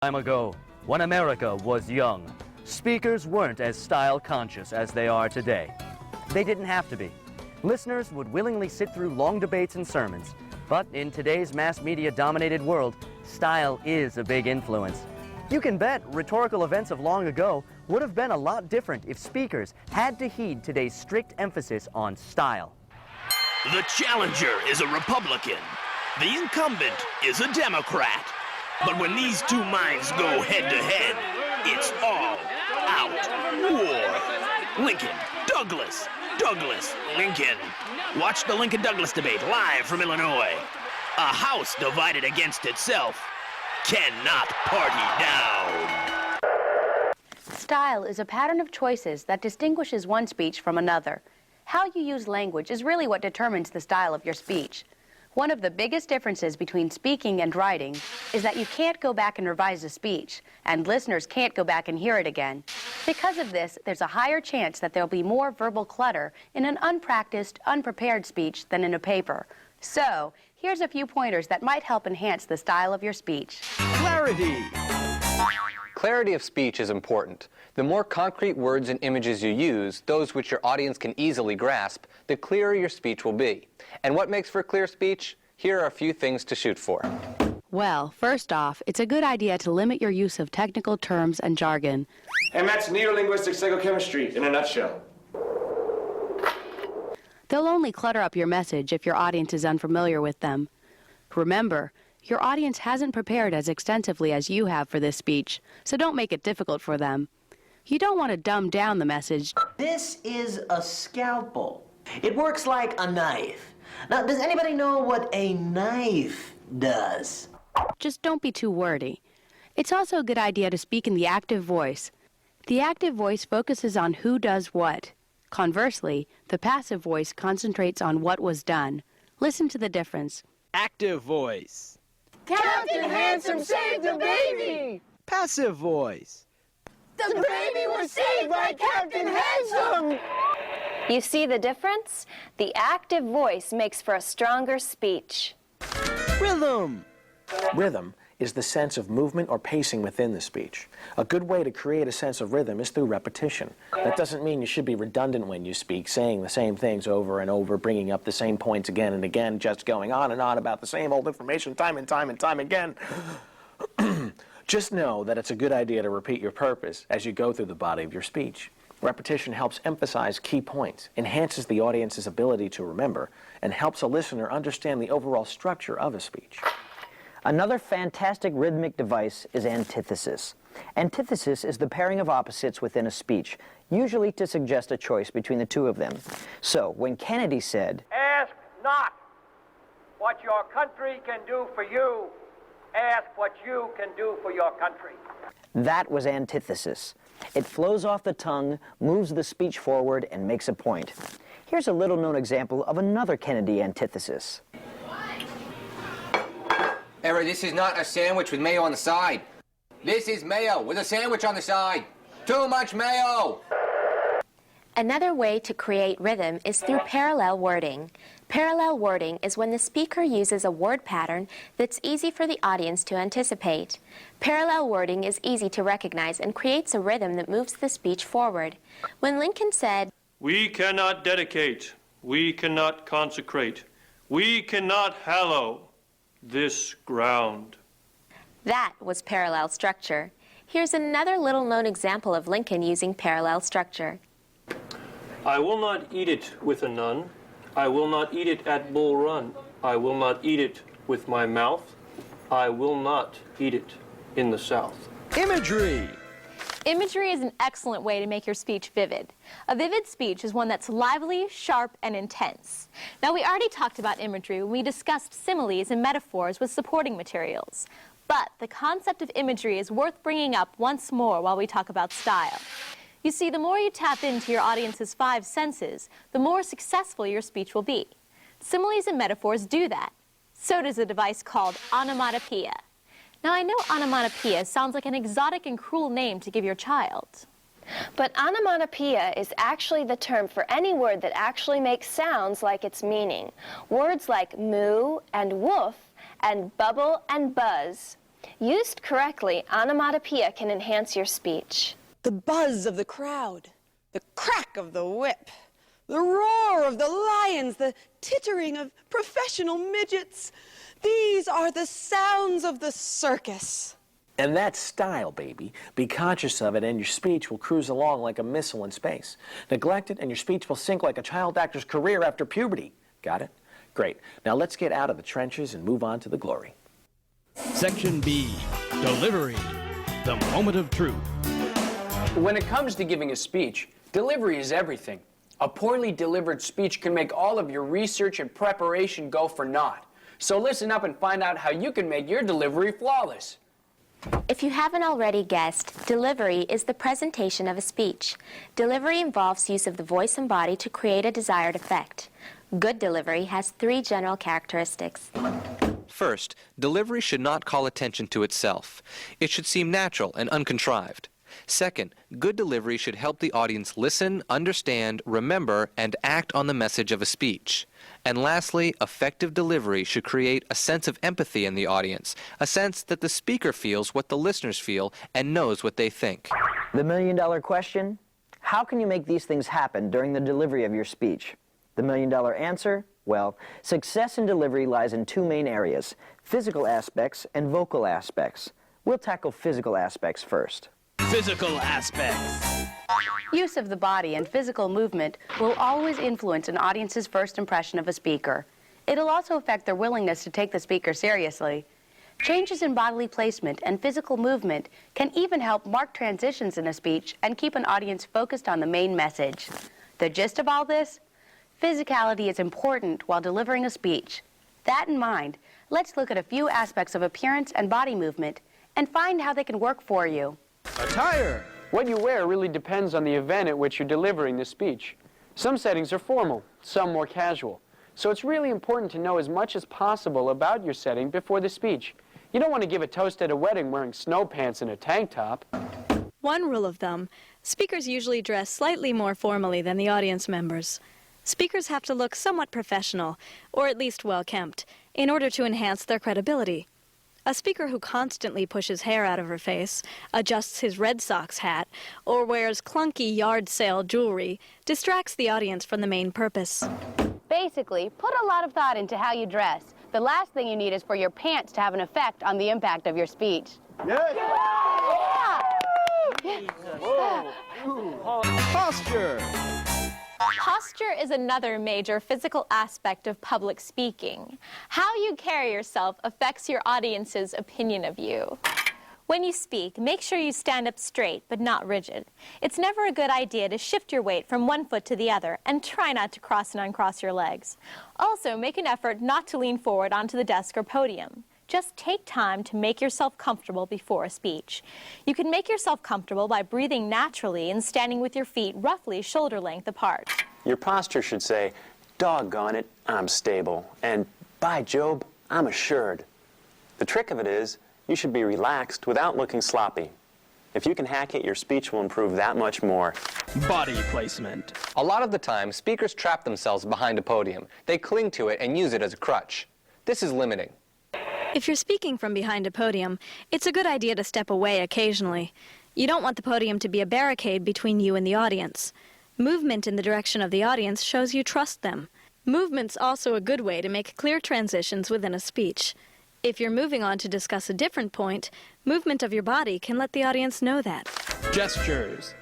Time ago, when America was young, speakers weren't as style-conscious as they are today. They didn't have to be. Listeners would willingly sit through long debates and sermons. But in today's mass media-dominated world, style is a big influence. You can bet rhetorical events of long ago would have been a lot different if speakers had to heed today's strict emphasis on style. The challenger is a Republican. The incumbent is a Democrat. But when these two minds go head-to-head, it's all out war. Lincoln, Douglas, Douglas, Lincoln. Watch the Lincoln-Douglas debate live from Illinois. A house divided against itself cannot party down. Style is a pattern of choices that distinguishes one speech from another. How you use language is really what determines the style of your speech. One of the biggest differences between speaking and writing is that you can't go back and revise a speech, and listeners can't go back and hear it again. Because of this, there's a higher chance that there'll be more verbal clutter in an unpracticed, unprepared speech than in a paper. So, here's a few pointers that might help enhance the style of your speech. Clarity. Clarity of speech is important. The more concrete words and images you use, those which your audience can easily grasp, the clearer your speech will be. And what makes for clear speech? Here are a few things to shoot for. Well, first off, it's a good idea to limit your use of technical terms and jargon. And that's neurolinguistic psychochemistry in a nutshell. They'll only clutter up your message if your audience is unfamiliar with them. Remember, your audience hasn't prepared as extensively as you have for this speech, so don't make it difficult for them. You don't want to dumb down the message. This is a scalpel. It works like a knife. Now, does anybody know what a knife does? Just don't be too wordy. It's also a good idea to speak in the active voice. The active voice focuses on who does what. Conversely, the passive voice concentrates on what was done. Listen to the difference. Active voice. Captain Handsome saved the baby! Passive voice. The baby was saved by Captain Handsome! You see the difference? The active voice makes for a stronger speech. Rhythm. Rhythm is the sense of movement or pacing within the speech. A good way to create a sense of rhythm is through repetition. That doesn't mean you should be redundant when you speak, saying the same things over and over, bringing up the same points again and again, just going on and on about the same old information time and time and time again. Just know that it's a good idea to repeat your purpose as you go through the body of your speech. Repetition helps emphasize key points, enhances the audience's ability to remember, and helps a listener understand the overall structure of a speech. Another fantastic rhythmic device is antithesis. Antithesis is the pairing of opposites within a speech, usually to suggest a choice between the two of them. So, when Kennedy said, "Ask not what your country can do for you, ask what you can do for your country," that was antithesis. It flows off the tongue, moves the speech forward, and makes a point. Here's a little-known example of another Kennedy antithesis. Error, this is not a sandwich with mayo on the side. This is mayo with a sandwich on the side. Too much mayo! Another way to create rhythm is through parallel wording. Parallel wording is when the speaker uses a word pattern that's easy for the audience to anticipate. Parallel wording is easy to recognize and creates a rhythm that moves the speech forward. When Lincoln said, "We cannot dedicate, we cannot consecrate, we cannot hallow this ground," that was parallel structure. Here's another little-known example of Lincoln using parallel structure. "I will not eat it with a nun. I will not eat it at Bull Run. I will not eat it with my mouth. I will not eat it in the South." Imagery. Imagery is an excellent way to make your speech vivid. A vivid speech is one that's lively, sharp, and intense. Now, we already talked about imagery when we discussed similes and metaphors with supporting materials. But the concept of imagery is worth bringing up once more while we talk about style. You see, the more you tap into your audience's 5 senses, the more successful your speech will be. Similes and metaphors do that. So does a device called onomatopoeia. Now, I know onomatopoeia sounds like an exotic and cruel name to give your child. But onomatopoeia is actually the term for any word that actually makes sounds like its meaning. Words like moo and woof and bubble and buzz. Used correctly, onomatopoeia can enhance your speech. The buzz of the crowd, the crack of the whip, the roar of the lions, the tittering of professional midgets. These are the sounds of the circus. And that's style, baby. Be conscious of it and your speech will cruise along like a missile in space. Neglect it and your speech will sink like a child actor's career after puberty. Got it? Great. Now let's get out of the trenches and move on to the glory. Section B, delivery, the moment of truth. When it comes to giving a speech, delivery is everything. A poorly delivered speech can make all of your research and preparation go for naught. So listen up and find out how you can make your delivery flawless. If you haven't already guessed, delivery is the presentation of a speech. Delivery involves use of the voice and body to create a desired effect. Good delivery has 3 general characteristics. First, delivery should not call attention to itself. It should seem natural and uncontrived. Second, good delivery should help the audience listen, understand, remember, and act on the message of a speech. And lastly, effective delivery should create a sense of empathy in the audience, a sense that the speaker feels what the listeners feel and knows what they think. The million-dollar question? How can you make these things happen during the delivery of your speech? The million-dollar answer? Well, success in delivery lies in 2 main areas, physical aspects and vocal aspects. We'll tackle physical aspects first. Physical aspects. Use of the body and physical movement will always influence an audience's first impression of a speaker. It'll also affect their willingness to take the speaker seriously. Changes in bodily placement and physical movement can even help mark transitions in a speech and keep an audience focused on the main message. The gist of all this? Physicality is important while delivering a speech. That in mind, let's look at a few aspects of appearance and body movement and find how they can work for you. Attire. What you wear really depends on the event at which you're delivering the speech. Some settings are formal, some more casual. So it's really important to know as much as possible about your setting before the speech. You don't want to give a toast at a wedding wearing snow pants and a tank top. One rule of thumb, speakers usually dress slightly more formally than the audience members. Speakers have to look somewhat professional, or at least well-kempt, in order to enhance their credibility. A speaker who constantly pushes hair out of her face, adjusts his Red Sox hat, or wears clunky yard sale jewelry distracts the audience from the main purpose. Basically, put a lot of thought into how you dress. The last thing you need is for your pants to have an effect on the impact of your speech. Yes. Yeah. Posture. Posture is another major physical aspect of public speaking. How you carry yourself affects your audience's opinion of you. When you speak, make sure you stand up straight but not rigid. It's never a good idea to shift your weight from one foot to the other, and try not to cross and uncross your legs. Also, make an effort not to lean forward onto the desk or podium. Just take time to make yourself comfortable before a speech. You can make yourself comfortable by breathing naturally and standing with your feet roughly shoulder length apart. Your posture should say, "Doggone it, I'm stable," and "By Job, I'm assured." The trick of it is, you should be relaxed without looking sloppy. If you can hack it, your speech will improve that much more. Body placement. A lot of the time, speakers trap themselves behind a podium. They cling to it and use it as a crutch. This is limiting. If you're speaking from behind a podium, it's a good idea to step away occasionally. You don't want the podium to be a barricade between you and the audience. Movement in the direction of the audience shows you trust them. Movement's also a good way to make clear transitions within a speech. If you're moving on to discuss a different point, movement of your body can let the audience know that. Gestures.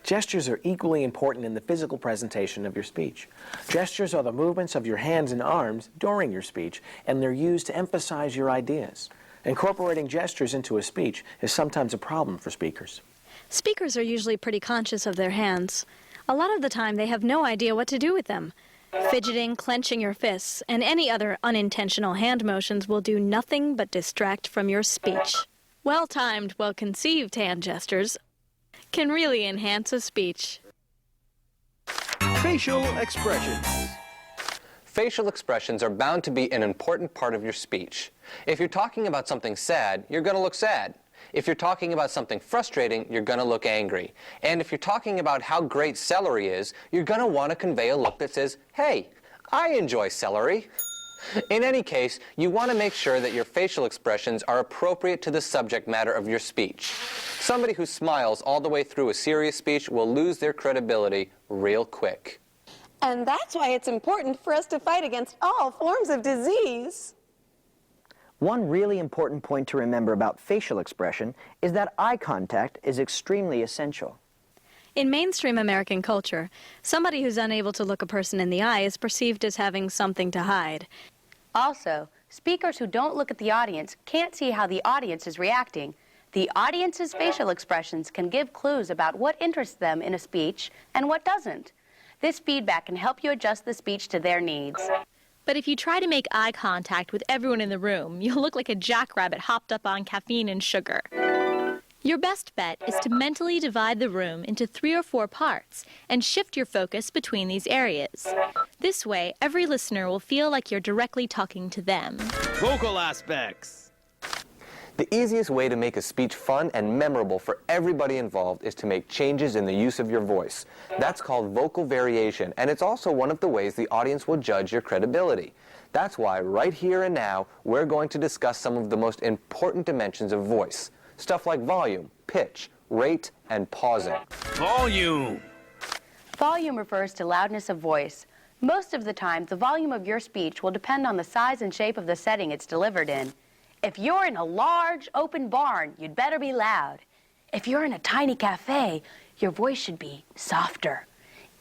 Gestures are equally important in the physical presentation of your speech. Gestures are the movements of your hands and arms during your speech, and they're used to emphasize your ideas. Incorporating gestures into a speech is sometimes a problem for speakers. Speakers are usually pretty conscious of their hands. A lot of the time they have no idea what to do with them. Fidgeting, clenching your fists, and any other unintentional hand motions will do nothing but distract from your speech. Well-timed, well-conceived hand gestures can really enhance a speech. Facial expressions. Facial expressions are bound to be an important part of your speech. If you're talking about something sad, you're going to look sad. If you're talking about something frustrating, you're going to look angry. And if you're talking about how great celery is, you're going to want to convey a look that says, "Hey, I enjoy celery." In any case, you want to make sure that your facial expressions are appropriate to the subject matter of your speech. Somebody who smiles all the way through a serious speech will lose their credibility real quick. And that's why it's important for us to fight against all forms of disease. One really important point to remember about facial expression is that eye contact is extremely essential. In mainstream American culture, somebody who's unable to look a person in the eye is perceived as having something to hide. Also, speakers who don't look at the audience can't see how the audience is reacting. The audience's facial expressions can give clues about what interests them in a speech and what doesn't. This feedback can help you adjust the speech to their needs. But if you try to make eye contact with everyone in the room, you'll look like a jackrabbit hopped up on caffeine and sugar. Your best bet is to mentally divide the room into 3 or 4 parts and shift your focus between these areas. This way, every listener will feel like you're directly talking to them. Vocal aspects. The easiest way to make a speech fun and memorable for everybody involved is to make changes in the use of your voice. That's called vocal variation, and it's also one of the ways the audience will judge your credibility. That's why right here and now, we're going to discuss some of the most important dimensions of voice. Stuff like volume, pitch, rate, and pausing. Volume. Volume refers to loudness of voice. Most of the time, the volume of your speech will depend on the size and shape of the setting it's delivered in. If you're in a large, open barn, you'd better be loud. If you're in a tiny cafe, your voice should be softer.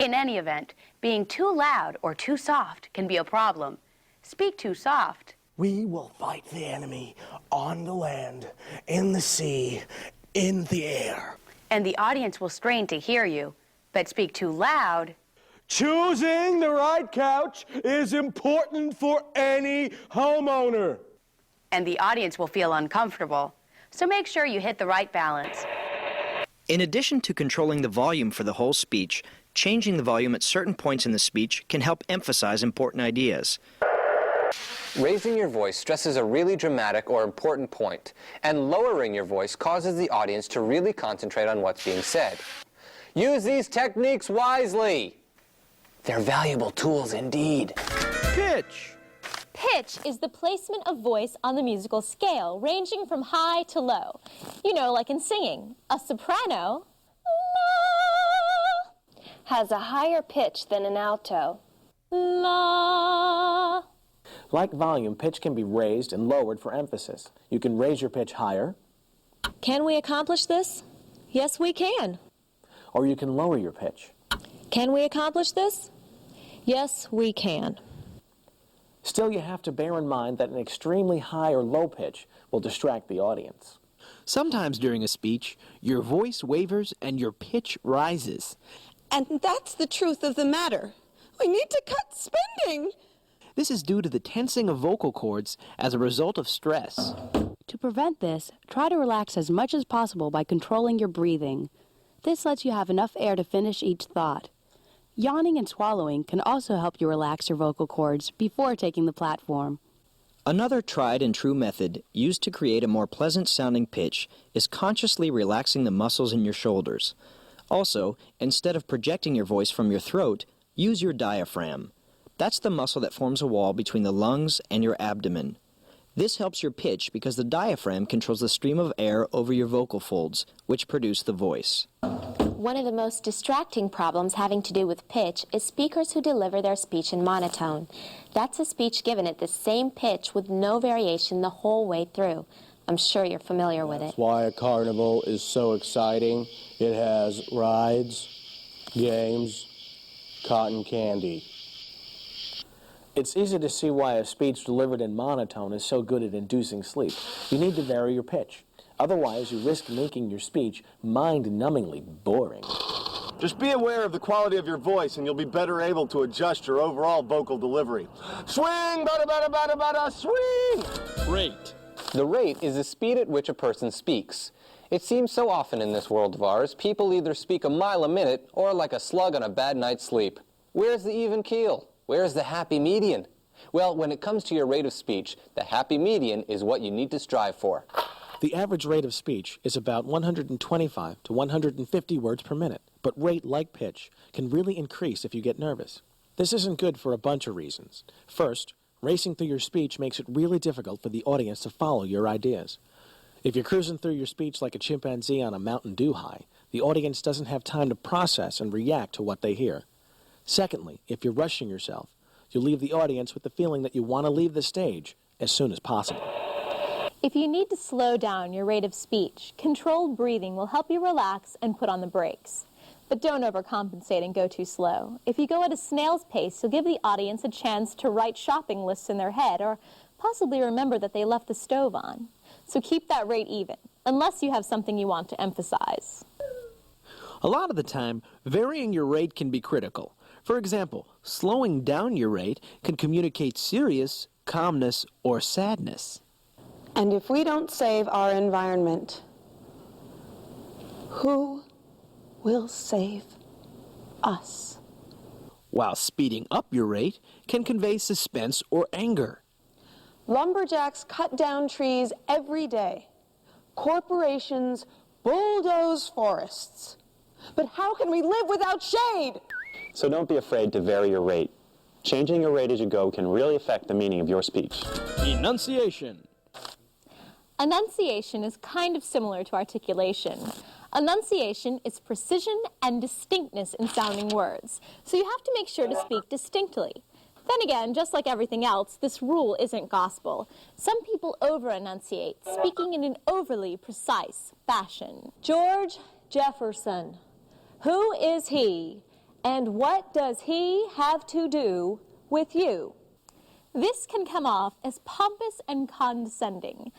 In any event, being too loud or too soft can be a problem. Speak too soft. We will fight the enemy on the land, in the sea, in the air. And the audience will strain to hear you. But speak too loud. Choosing the right couch is important for any homeowner. And the audience will feel uncomfortable. So make sure you hit the right balance. In addition to controlling the volume for the whole speech, changing the volume at certain points in the speech can help emphasize important ideas. Raising your voice stresses a really dramatic or important point, and lowering your voice causes the audience to really concentrate on what's being said. Use these techniques wisely. They're valuable tools indeed. Pitch. Pitch is the placement of voice on the musical scale, ranging from high to low. You know, like in singing. A soprano has a higher pitch than an alto. La. Like volume, pitch can be raised and lowered for emphasis. You can raise your pitch higher. Can we accomplish this? Yes, we can. Or you can lower your pitch. Can we accomplish this? Yes, we can. Still, you have to bear in mind that an extremely high or low pitch will distract the audience. Sometimes during a speech, your voice wavers and your pitch rises. And that's the truth of the matter. We need to cut spending. This is due to the tensing of vocal cords as a result of stress. To prevent this, try to relax as much as possible by controlling your breathing. This lets you have enough air to finish each thought. Yawning and swallowing can also help you relax your vocal cords before taking the platform. Another tried and true method used to create a more pleasant sounding pitch is consciously relaxing the muscles in your shoulders. Also, instead of projecting your voice from your throat, use your diaphragm. That's the muscle that forms a wall between the lungs and your abdomen. This helps your pitch because the diaphragm controls the stream of air over your vocal folds, which produce the voice. One of the most distracting problems having to do with pitch is speakers who deliver their speech in monotone. That's a speech given at the same pitch with no variation the whole way through. I'm sure you're familiar with it. That's why a carnival is so exciting. It has rides, games, cotton candy. It's easy to see why a speech delivered in monotone is so good at inducing sleep. You need to vary your pitch. Otherwise, you risk making your speech mind-numbingly boring. Just be aware of the quality of your voice, and you'll be better able to adjust your overall vocal delivery. Swing, bada, bada, bada, bada, swing! Rate. The rate is the speed at which a person speaks. It seems so often in this world of ours, people either speak a mile a minute or like a slug on a bad night's sleep. Where's the even keel? Where's the happy median? Well, when it comes to your rate of speech, the happy median is what you need to strive for. The average rate of speech is about 125 to 150 words per minute, but rate, like pitch, can really increase if you get nervous. This isn't good for a bunch of reasons. First, Racing through your speech makes it really difficult for the audience to follow your ideas. If you're cruising through your speech like a chimpanzee on a Mountain Dew high, the audience doesn't have time to process and react to what they hear. Secondly, if you're rushing yourself, you'll leave the audience with the feeling that you want to leave the stage as soon as possible. If you need to slow down your rate of speech, controlled breathing will help you relax and put on the brakes. But don't overcompensate and go too slow. If you go at a snail's pace, you'll give the audience a chance to write shopping lists in their head or possibly remember that they left the stove on. So keep that rate even, unless you have something you want to emphasize. A lot of the time, varying your rate can be critical. For example, slowing down your rate can communicate serious, calmness, or sadness. And if we don't save our environment, who will save us? While speeding up your rate can convey suspense or anger. Lumberjacks cut down trees every day. Corporations bulldoze forests. But how can we live without shade? So don't be afraid to vary your rate. Changing your rate as you go can really affect the meaning of your speech. Enunciation. Enunciation is kind of similar to articulation. Enunciation is precision and distinctness in sounding words, so you have to make sure to speak distinctly. Then again, just like everything else, this rule isn't gospel. Some people over-enunciate, speaking in an overly precise fashion. George Jefferson. Who is he, and what does he have to do with you? This can come off as pompous and condescending.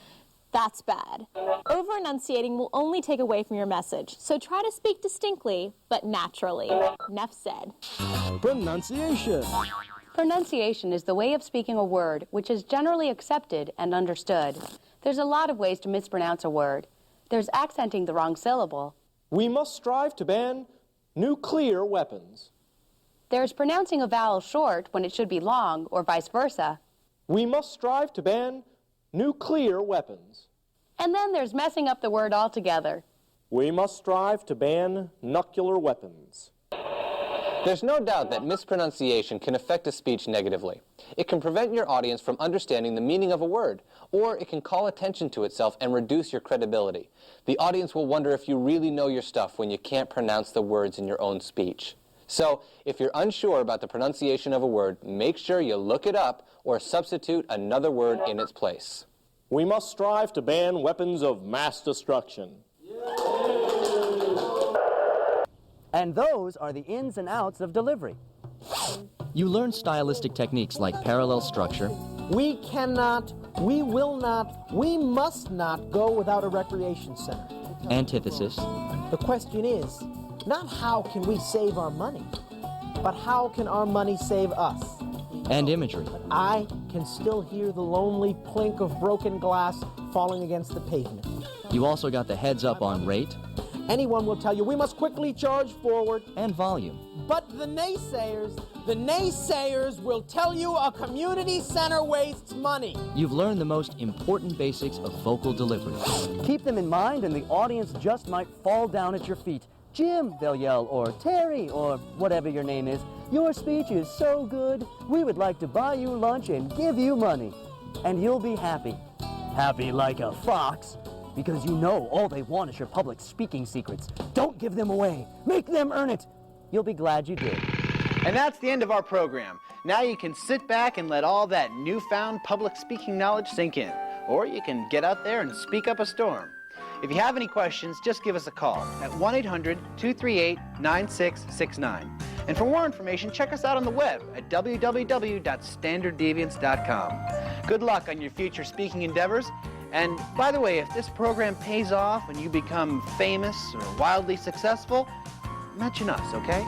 That's bad. Over-enunciating will only take away from your message, so try to speak distinctly, but naturally. Enough said. Pronunciation. Pronunciation is the way of speaking a word which is generally accepted and understood. There's a lot of ways to mispronounce a word. There's accenting the wrong syllable. We must strive to ban nuclear weapons. There's pronouncing a vowel short when it should be long, or vice versa. We must strive to ban nuclear weapons. And then there's messing up the word altogether. We must strive to ban nuclear weapons. There's no doubt that mispronunciation can affect a speech negatively. It can prevent your audience from understanding the meaning of a word, or it can call attention to itself and reduce your credibility. The audience will wonder if you really know your stuff when you can't pronounce the words in your own speech. So, if you're unsure about the pronunciation of a word, make sure you look it up or substitute another word in its place. We must strive to ban weapons of mass destruction. And those are the ins and outs of delivery. You learn stylistic techniques like parallel structure. We cannot, we will not, we must not go without a recreation center. Antithesis. The question is, not how can we save our money, but how can our money save us? And imagery. I can still hear the lonely plink of broken glass falling against the pavement. You also got the heads up on rate. Anyone will tell you we must quickly charge forward. And volume. But the naysayers will tell you a community center wastes money. You've learned the most important basics of vocal delivery. Keep them in mind and the audience just might fall down at your feet. Jim, they'll yell, or Terry, or whatever your name is. Your speech is so good, we would like to buy you lunch and give you money. And you'll be happy. Happy like a fox. Because you know all they want is your public speaking secrets. Don't give them away. Make them earn it. You'll be glad you did. And that's the end of our program. Now you can sit back and let all that newfound public speaking knowledge sink in. Or you can get out there and speak up a storm. If you have any questions, just give us a call at 1-800-238-9669. And for more information, check us out on the web at www.standarddeviants.com. Good luck on your future speaking endeavors. And by the way, if this program pays off and you become famous or wildly successful, mention us, okay?